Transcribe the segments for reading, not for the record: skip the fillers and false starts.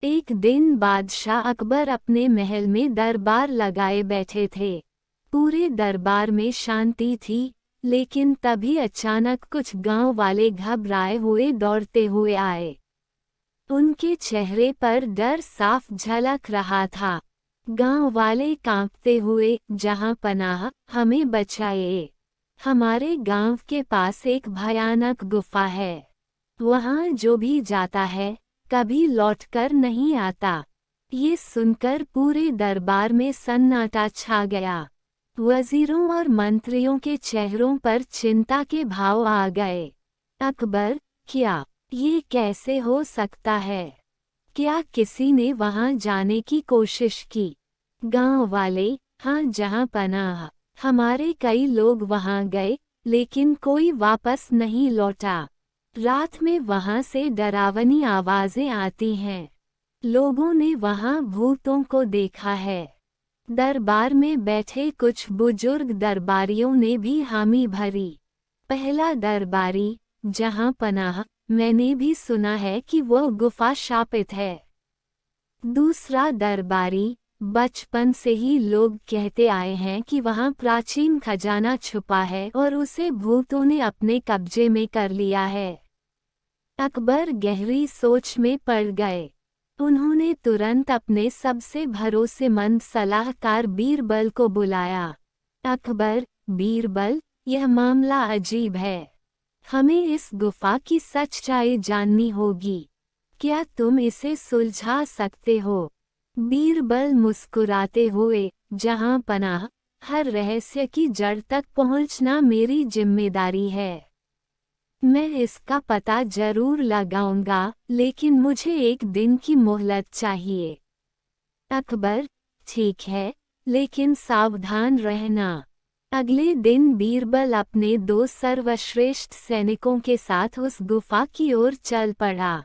एक दिन बादशाह अकबर अपने महल में दरबार लगाए बैठे थे। पूरे दरबार में शांति थी, लेकिन तभी अचानक कुछ गांव वाले घबराए हुए दौड़ते हुए आए। उनके चेहरे पर डर साफ झलक रहा था। गांव वाले कांपते हुए, जहां पनाह, हमें बचाइए। हमारे गांव के पास एक भयानक गुफा है। वहां जो भी जाता है कभी लौटकर नहीं आता। ये सुनकर पूरे दरबार में सन्नाटा छा गया। वजीरों और मंत्रियों के चेहरों पर चिंता के भाव आ गए। अकबर, क्या ये कैसे हो सकता है? क्या किसी ने वहां जाने की कोशिश की? गांव वाले, हाँ, जहां पनाह, हमारे कई लोग वहां गए, लेकिन कोई वापस नहीं लौटा। रात में वहां से डरावनी आवाजें आती हैं। लोगों ने वहां भूतों को देखा है। दरबार में बैठे कुछ बुजुर्ग दरबारियों ने भी हामी भरी। पहला दरबारी, जहां पनाह, मैंने भी सुना है कि वो गुफा शापित है। दूसरा दरबारी, बचपन से ही लोग कहते आए हैं कि वहां प्राचीन खजाना छुपा है और उसे भूतों ने अपने कब्जे में कर लिया है। अकबर गहरी सोच में पड़ गए। उन्होंने तुरंत अपने सबसे भरोसेमंद सलाहकार बीरबल को बुलाया। अकबर, बीरबल, यह मामला अजीब है। हमें इस गुफा की सच्चाई जाननी होगी। क्या तुम इसे सुलझा सकते हो? बीरबल मुस्कुराते हुए, जहां पनाह, हर रहस्य की जड़ तक पहुंचना मेरी जिम्मेदारी है। मैं इसका पता जरूर लगाऊंगा, लेकिन मुझे एक दिन की मोहलत चाहिए। अकबर, ठीक है, लेकिन सावधान रहना। अगले दिन बीरबल अपने 2 सर्वश्रेष्ठ सैनिकों के साथ उस गुफा की ओर चल पड़ा।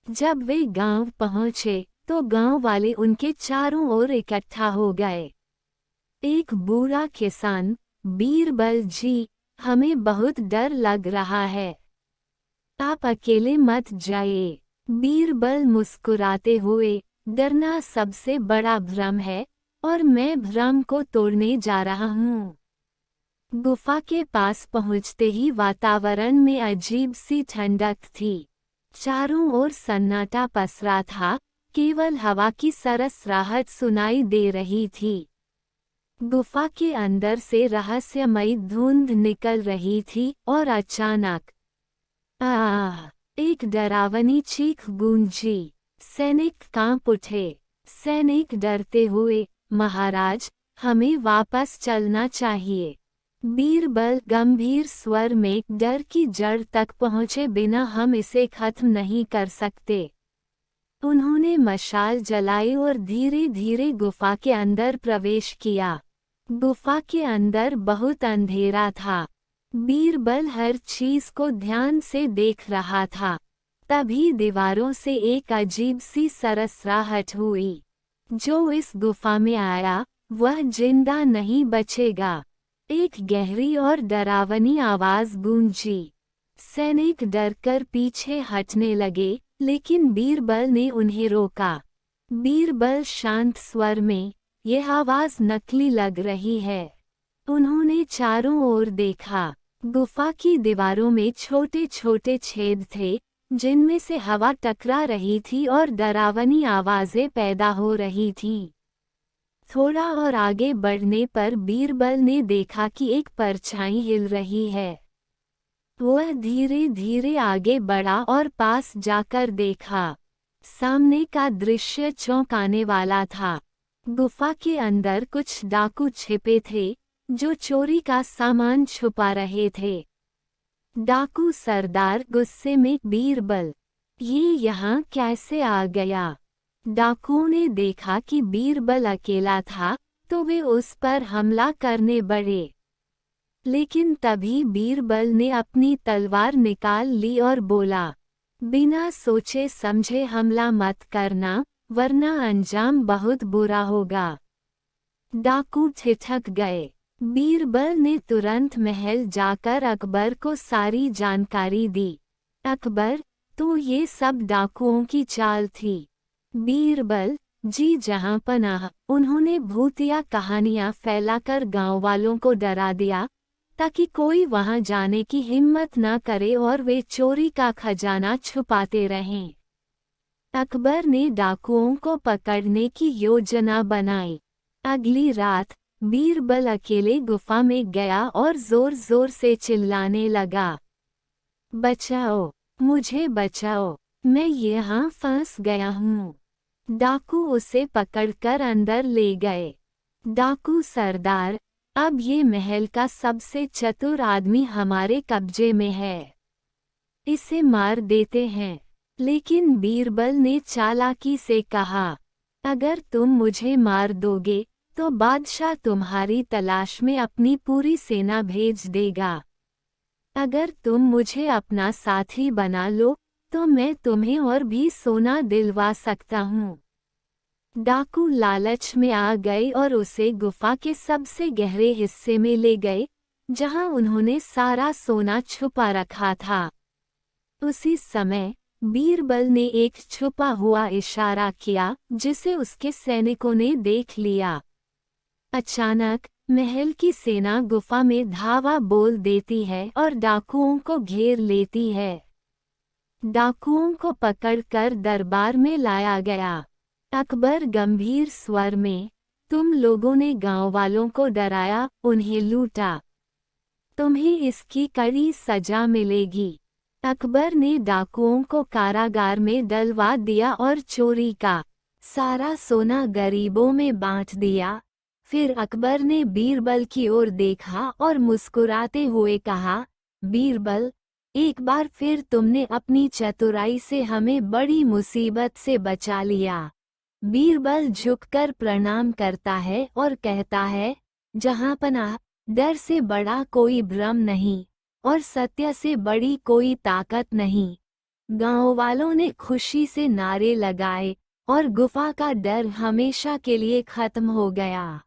जब वे गांव पहुंचे तो गांव वाले उनके चारों ओर इकट्ठा हो गए। एक बूढ़ा किसान, बीरबल जी, हमें बहुत डर लग रहा है। आप अकेले मत जाइए। बीरबल मुस्कुराते हुए, डरना सबसे बड़ा भ्रम है, और मैं भ्रम को तोड़ने जा रहा हूँ। गुफा के पास पहुँचते ही वातावरण में अजीब सी ठंडक थी। चारों ओर सन्नाटा पसरा था, केवल हवा की सरसराहट सुनाई दे रही थी। गुफा के अंदर से रहस्यमयी धुंध निकल रही थी और अचानक एक डरावनी चीख गूंजी। सैनिक कांप उठे। सैनिक डरते हुए, महाराज, हमें वापस चलना चाहिए। बीरबल गंभीर स्वर में, डर की जड़ तक पहुँचे बिना हम इसे खत्म नहीं कर सकते। उन्होंने मशाल जलाई और धीरे धीरे गुफा के अंदर प्रवेश किया। गुफा के अंदर बहुत अंधेरा था। बीरबल हर चीज को ध्यान से देख रहा था। तभी दीवारों से एक अजीब सी सरसराहट हुई। जो इस गुफा में आया, वह जिंदा नहीं बचेगा। एक गहरी और डरावनी आवाज गूंजी। सैनिक डरकर पीछे हटने लगे, लेकिन बीरबल ने उन्हें रोका। बीरबल शांत स्वर में, यह आवाज नकली लग रही है। उन्होंने चारों ओर देखा। गुफा की दीवारों में छोटे छोटे छेद थे, जिनमें से हवा टकरा रही थी और डरावनी आवाजें पैदा हो रही थीं। थोड़ा और आगे बढ़ने पर बीरबल ने देखा कि एक परछाई हिल रही है। वह धीरे धीरे आगे बढ़ा और पास जाकर देखा। सामने का दृश्य चौंकाने वाला था। गुफा के अंदर कुछ डाकू छिपे थे, जो चोरी का सामान छुपा रहे थे। डाकू सरदार गुस्से में, बीरबल, ये यहाँ कैसे आ गया? डाकुओं ने देखा कि बीरबल अकेला था, तो वे उस पर हमला करने बढ़े। लेकिन तभी बीरबल ने अपनी तलवार निकाल ली और बोला, बिना सोचे समझे हमला मत करना, वरना अंजाम बहुत बुरा होगा। डाकू ठिठक गए। बीरबल ने तुरंत महल जाकर अकबर को सारी जानकारी दी। अकबर, तो ये सब डाकुओं की चाल थी। बीरबल, जी जहां पनाह। उन्होंने भूतिया कहानियां फैलाकर गांव वालों को डरा दिया, ताकि कोई वहां जाने की हिम्मत न करे और वे चोरी का खजाना छुपाते रहें। अकबर ने डाकुओं को पकड़ने की योजना बनाई। अगली रात बीरबल अकेले गुफा में गया और जोर जोर से चिल्लाने लगा, बचाओ, मुझे बचाओ, मैं यहाँ फंस गया हूँ। डाकू उसे पकड़कर अंदर ले गए। डाकू सरदार, अब ये महल का सबसे चतुर आदमी हमारे कब्जे में है, इसे मार देते हैं। लेकिन बीरबल ने चालाकी से कहा, अगर तुम मुझे मार दोगे तो बादशाह तुम्हारी तलाश में अपनी पूरी सेना भेज देगा। अगर तुम मुझे अपना साथी बना लो तो मैं तुम्हें और भी सोना दिलवा सकता हूँ। डाकू लालच में आ गए और उसे गुफा के सबसे गहरे हिस्से में ले गए, जहां उन्होंने सारा सोना छुपा रखा था। उसी समय बीरबल ने एक छुपा हुआ इशारा किया, जिसे उसके सैनिकों ने देख लिया। अचानक महल की सेना गुफा में धावा बोल देती है और डाकुओं को घेर लेती है। डाकुओं को पकड़कर दरबार में लाया गया। अकबर गंभीर स्वर में, तुम लोगों ने गांव वालों को डराया, उन्हें लूटा, तुम्हें इसकी कड़ी सजा मिलेगी। अकबर ने डाकुओं को कारागार में डलवा दिया और चोरी का सारा सोना गरीबों में बांट दिया। फिर अकबर ने बीरबल की ओर देखा और मुस्कुराते हुए कहा, बीरबल, एक बार फिर तुमने अपनी चतुराई से हमें बड़ी मुसीबत से बचा लिया। बीरबल झुककर प्रणाम करता है और कहता है, जहांपनाह, डर से बड़ा कोई भ्रम नहीं और सत्य से बड़ी कोई ताकत नहीं। गांव वालों ने खुशी से नारे लगाए और गुफा का डर हमेशा के लिए खत्म हो गया।